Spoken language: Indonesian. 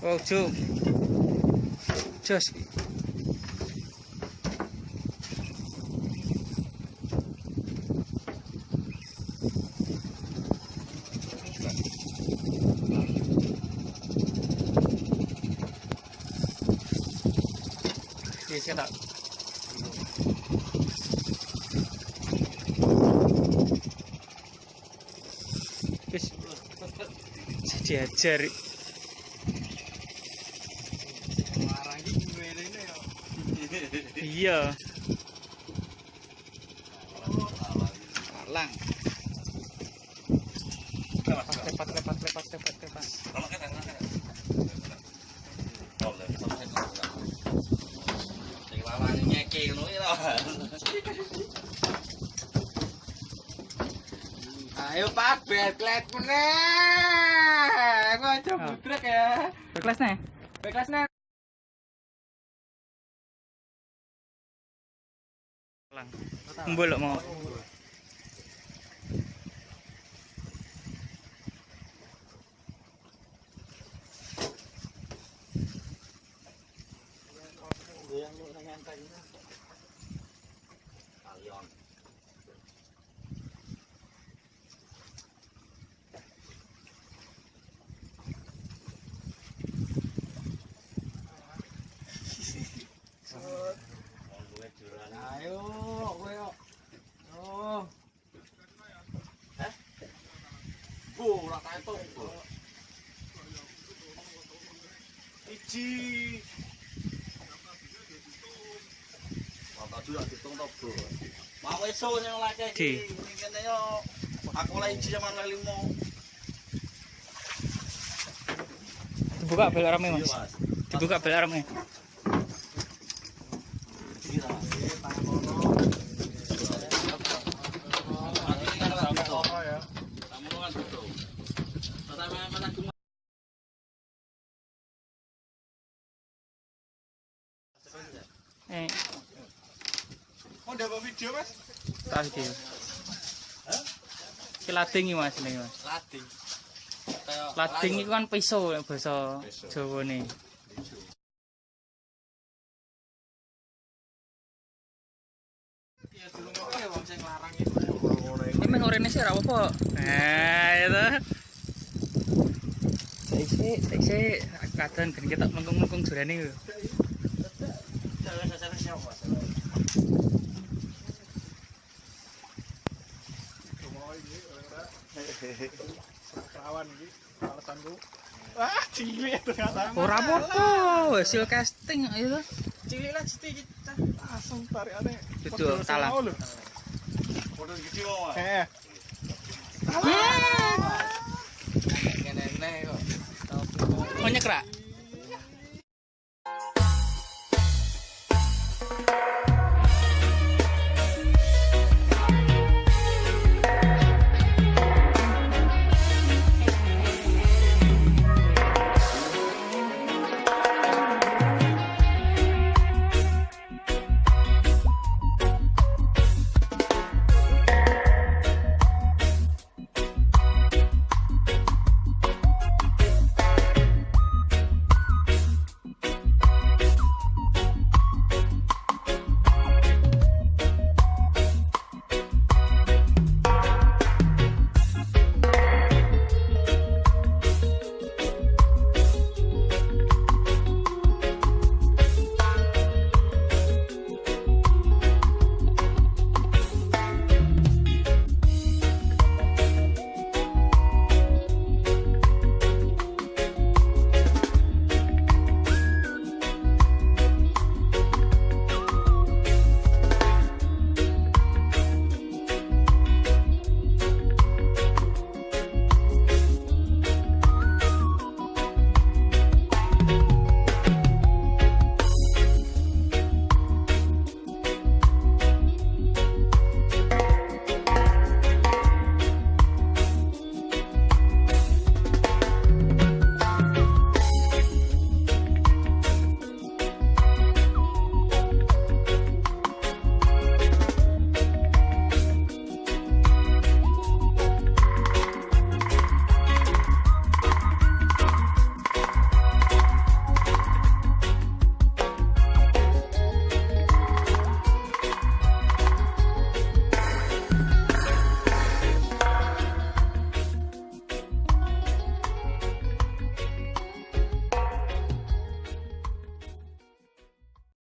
Oh, Cuk. Jos. Bisa tak? Wis diajar. Iya. Lang. Lepat. Sing lawane nyeke ngono iki lho. Ayo Pak, beklet meneh. Ngojo budrek ya. Beklas nih. Beklas nih. Lang. Mbulok mau. Ayo, kowe. Oh. Hah? Bu, ora kaetung, Bu. Iji. Mata dulu ditung to, Bu. Mau esuk sing lake iki. Ngene yo. Aku oleh iji sama oleh 5. Dibuka bel arame, Mas. Dibuka bel arame. Mau dapat video, Mas? Tak video. Ki lading iki Mas ini, Mas. Lading. Lading iku kan pisau nek basa Jawane. Ya dirungokke wong sing larang iki. Ini meng orene sih ora apa-apa. Nah, itu. Saiki kadang ben ketok mlengkung-mlengkung jurane lho. Kerawan iki alasanku. Wah, cilik ternyata. Ora apa-apa, hasil casting ayo. Cilik lah sedikit langsung tarikane. Betul, salah. Foto gede wae. Heeh. Kene kok. Oh nyekrek.